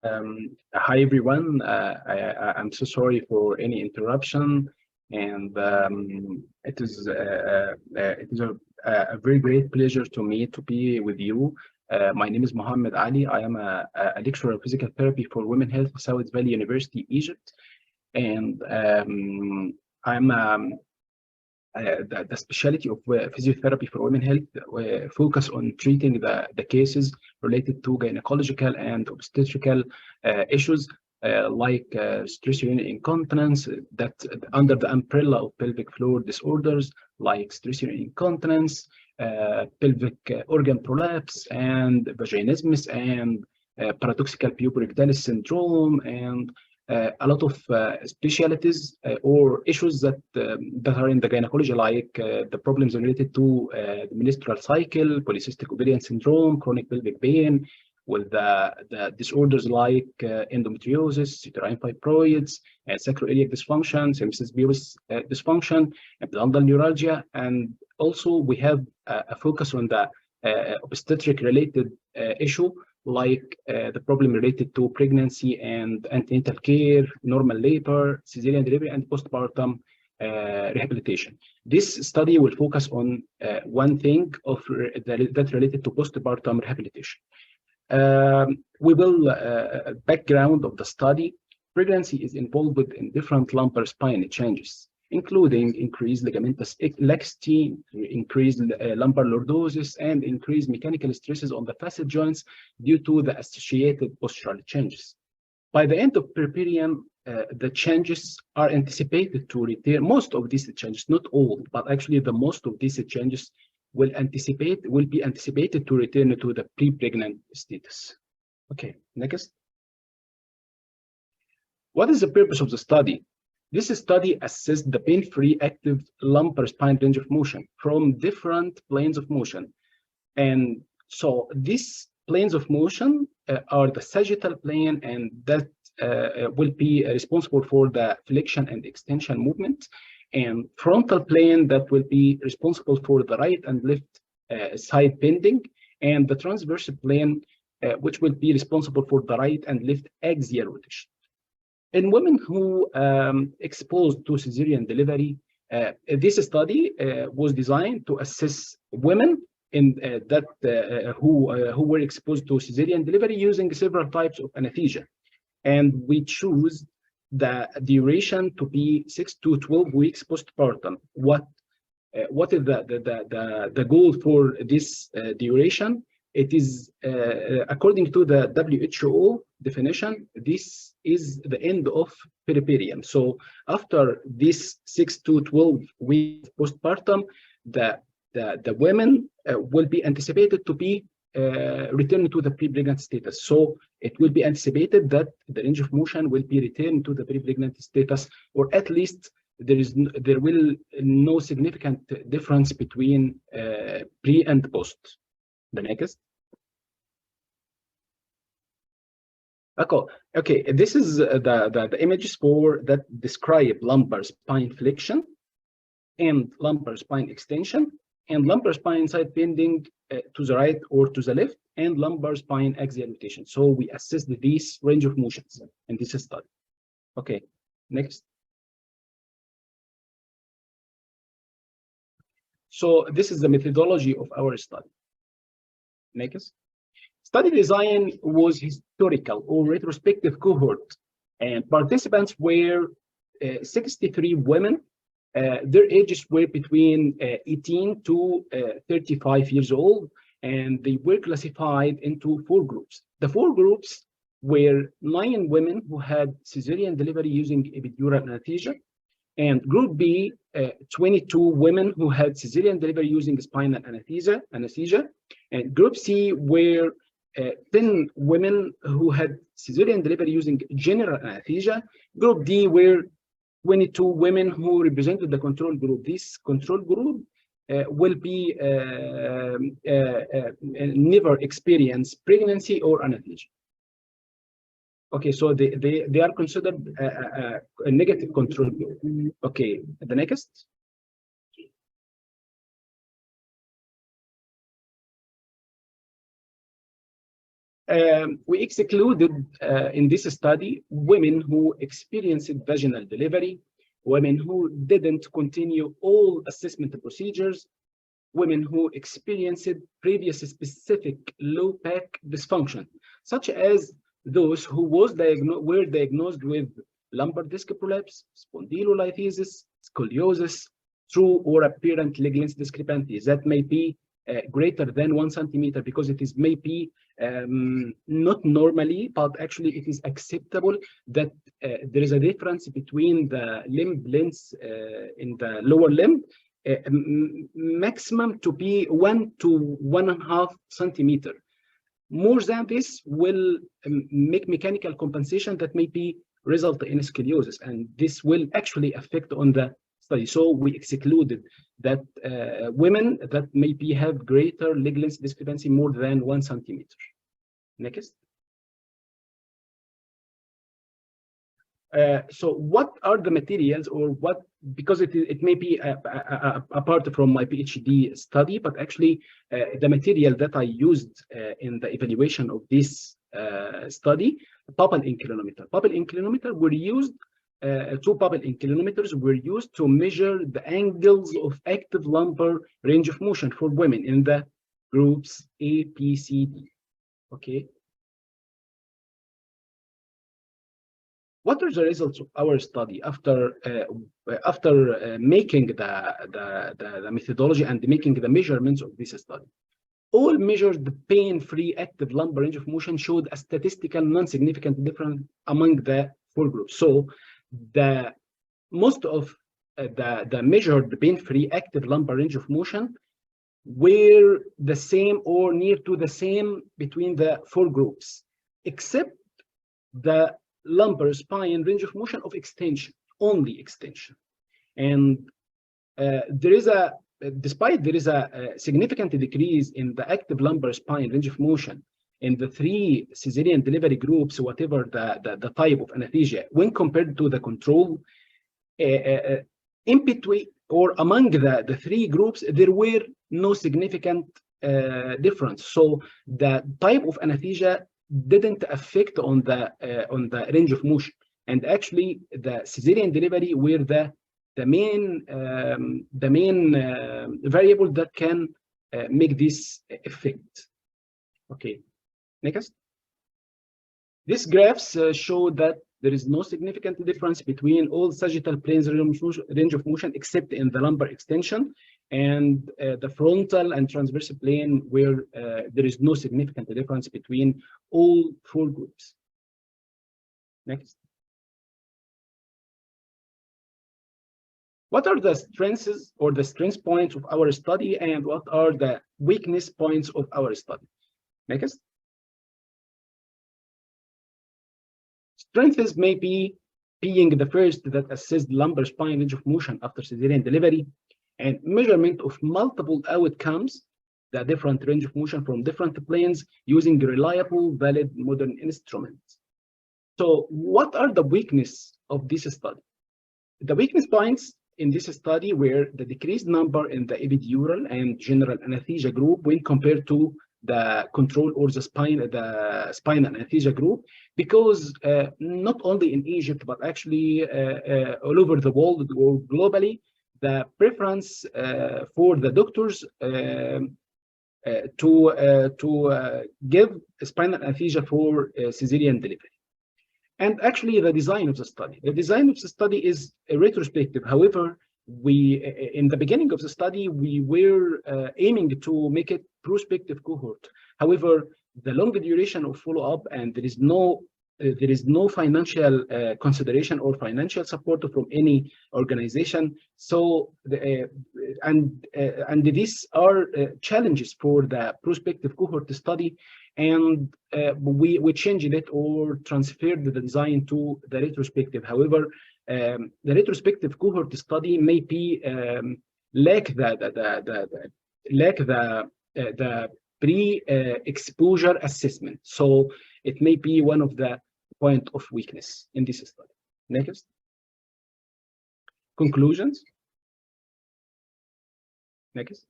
Hi everyone. I'm so sorry for any interruption, and it is a very great pleasure to me to be with you. My name is Mohamed Ali. I am a lecturer of physical therapy for Women Health, South Valley University, Egypt, and I'm the specialty of physiotherapy for women health focus on treating the cases related to gynecological and obstetrical issues like stress urinary incontinence that under the umbrella of pelvic floor disorders like stress urinary incontinence, pelvic organ prolapse, and vaginismus, and paradoxical puborectalis syndrome, and a lot of specialties or issues that are in the gynecology, like the problems related to the menstrual cycle, polycystic ovarian syndrome, chronic pelvic pain, with the disorders like endometriosis, uterine fibroids, sacroiliac dysfunction, semester pubis dysfunction, epidural neuralgia, and also we have a focus on the obstetric-related issue, like the problem related to pregnancy and antenatal care, normal labor, cesarean delivery, and postpartum rehabilitation. This study will focus on one thing that related to postpartum rehabilitation. We will background of the study. Pregnancy is involved in different lumbar spine changes, including increased ligamentous laxity, increased lumbar lordosis, and increased mechanical stresses on the facet joints due to the associated postural changes. By the end of perineum, the changes are anticipated to return. Most of these changes, not all, but actually the most of these changes will be anticipated to return to the pre-pregnant status. Okay, next. What is the purpose of the study? This study assessed the pain-free active lumbar spine range of motion from different planes of motion. And so these planes of motion are the sagittal plane, and that will be responsible for the flexion and extension movement, and frontal plane that will be responsible for the right and left side bending, and the transverse plane which will be responsible for the right and left axial rotation. In women who exposed to cesarean delivery, this study was designed to assess women who were exposed to cesarean delivery using several types of anesthesia, and we choose the duration to be 6 to 12 weeks postpartum. What is the goal for this duration? It is, according to the WHO definition, this is the end of perineum. So after this 6 to 12 weeks postpartum, the women will be anticipated to be returned to the pre-pregnant status. So it will be anticipated that the range of motion will be returned to the pre-pregnant status, or at least there will no significant difference between pre and post. The next. Okay, this is the images that describe lumbar spine flexion and lumbar spine extension, and lumbar spine side bending to the right or to the left, and lumbar spine axial rotation. So we assessed these range of motions in this study. Okay, next. So this is the methodology of our study. Next. Study design was historical or retrospective cohort, and participants were 63 women. Their ages were between 18 to 35 years old, and they were classified into 4 groups. The 4 groups were 9 women who had cesarean delivery using epidural anesthesia, and group B, 22 women who had cesarean delivery using spinal anesthesia, and group C were 10 women who had cesarean delivery using general anesthesia. Group D were 22 women who represented the control group. This control group will be never experience pregnancy or anesthesia. Okay, so they are considered a negative control group. Okay, the next. We excluded in this study women who experienced vaginal delivery, women who didn't continue all assessment procedures, women who experienced previous specific low back dysfunction, such as those who were diagnosed with lumbar disc prolapse, spondylolisthesis, scoliosis, true or apparent leg length discrepancies that may be greater than 1 centimeter, because it is maybe not normally, but actually it is acceptable that there is a difference between the limb lengths in the lower limb, maximum to be 1 to 1.5 centimeter. More than this will make mechanical compensation that may be result in scoliosis, and this will actually affect on the study. So we excluded that women that maybe have greater leg length discrepancy more than 1 centimeter. Next. So what are the materials, or what, because it may be apart from my PhD study, but actually the material that I used in the evaluation of this study, bubble inclinometer. Bubble inclinometer were used, 2 bubble inclinometers were used to measure the angles of active lumbar range of motion for women in the groups A, B, C, D. Okay. What are the results of our study after making the methodology and making the measurements of this study? All measured the pain-free active lumbar range of motion showed a statistical non-significant difference among the 4 groups. So the most of the measured pain-free active lumbar range of motion were the same or near to the same between the 4 groups, except the lumbar spine range of motion of extension, only extension. And despite there is a significant decrease in the active lumbar spine range of motion in the 3 cesarean delivery groups, whatever the type of anesthesia, when compared to the control, in between or among the 3 groups, there were no significant difference. So the type of anesthesia didn't affect on the range of motion, and actually the cesarean delivery were the main variable that can make this effect. Okay, next. These graphs show that there is no significant difference between all sagittal planes range of motion except in the lumbar extension, and the frontal and transverse plane where there is no significant difference between all 4 groups. Next. What are the strengths or the strength points of our study, and what are the weakness points of our study? Next. Strengths may be being the first that assessed lumbar spine range of motion after cesarean delivery, and measurement of multiple outcomes, the different range of motion from different planes using reliable, valid, modern instruments. So what are the weaknesses of this study? The weakness points in this study were the decreased number in the epidural and general anesthesia group when compared to the control or the spinal anesthesia group, because not only in Egypt, but actually all over the world or globally, the preference for the doctors to give spinal anesthesia for cesarean delivery. And actually the design of the study. The design of the study is retrospective. However, in the beginning of the study, we were aiming to make it prospective cohort. However, the long duration of follow-up, and there is no financial consideration or financial support from any organization. So, and these are challenges for the prospective cohort study, and we changed it or transferred the design to the retrospective. However, the retrospective cohort study may be lack the pre-exposure assessment. So it may be one of the point of weakness in this study. Next. Conclusions. Next.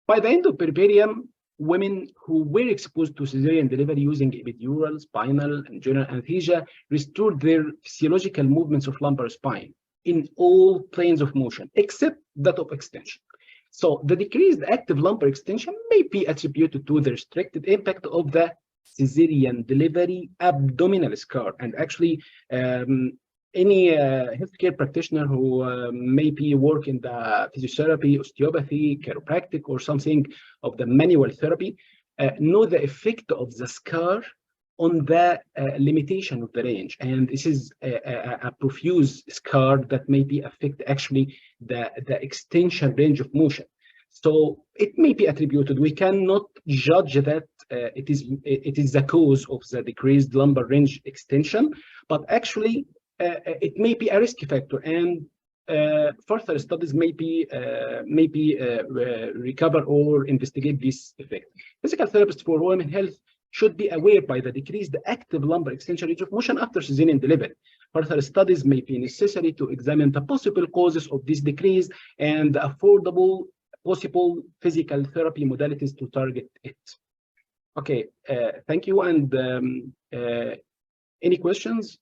By the end of Perperium, women who were exposed to cesarean delivery using epidural, spinal, and general anesthesia restored their physiological movements of lumbar spine in all planes of motion, except that of extension. So the decreased active lumbar extension may be attributed to the restricted impact of the cesarean delivery abdominal scar. And actually, any healthcare practitioner who maybe work in the physiotherapy, osteopathy, chiropractic, or something of the manual therapy know the effect of the scar on the limitation of the range. And this is a profuse scar that maybe affect actually the extension range of motion. So it may be attributed. We cannot judge that it is the cause of the decreased lumbar range extension, but actually it may be a risk factor, and further studies may be recover or investigate this effect. Physical therapists for women health should be aware by the decreased active lumbar extension range of motion after cesarean delivery. Further studies may be necessary to examine the possible causes of this decrease and the affordable possible physical therapy modalities to target it. Okay, thank you. And any questions?